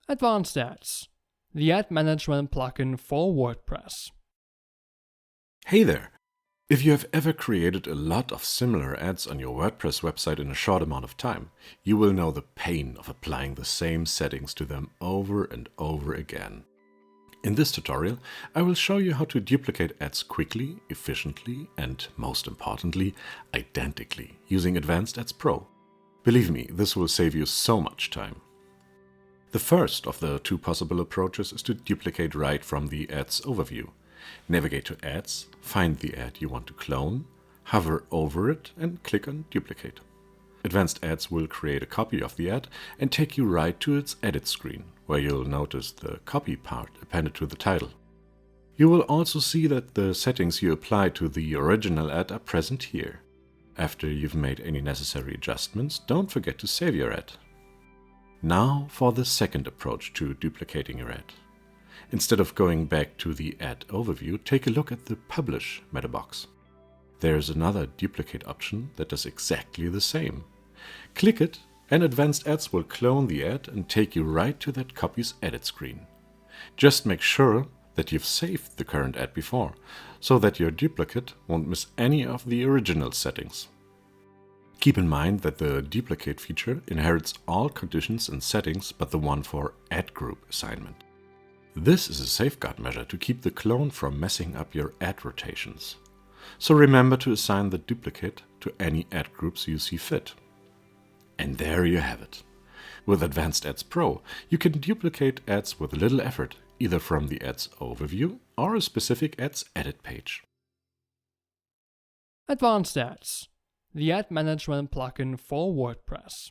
Advanced Ads, the ad management plugin for WordPress. Hey there! If you have ever created a lot of similar ads on your WordPress website in a short amount of time, you will know the pain of applying the same settings to them over and over again. In this tutorial, I will show you how to duplicate ads quickly, efficiently, and most importantly, identically using Advanced Ads Pro. Believe me, this will save you so much time. The first of the two possible approaches is to duplicate right from the ads overview. Navigate to Ads, find the ad you want to clone, hover over it and click on Duplicate. Advanced Ads will create a copy of the ad and take you right to its edit screen, where you'll notice the copy part appended to the title. You will also see that the settings you applied to the original ad are present here. After you've made any necessary adjustments, don't forget to save your ad. Now for the second approach to duplicating your ad. Instead of going back to the ad overview, take a look at the Publish meta box. There's another duplicate option that does exactly the same. Click it and Advanced Ads will clone the ad and take you right to that copy's edit screen. Just make sure that you've saved the current ad before, so that your duplicate won't miss any of the original settings. Keep in mind that the duplicate feature inherits all conditions and settings but the one for ad group assignment. This is a safeguard measure to keep the clone from messing up your ad rotations. So remember to assign the duplicate to any ad groups you see fit. And there you have it. With Advanced Ads Pro, you can duplicate ads with little effort, either from the ads overview or a specific ads edit page. Advanced Ads, the ad management plugin for WordPress.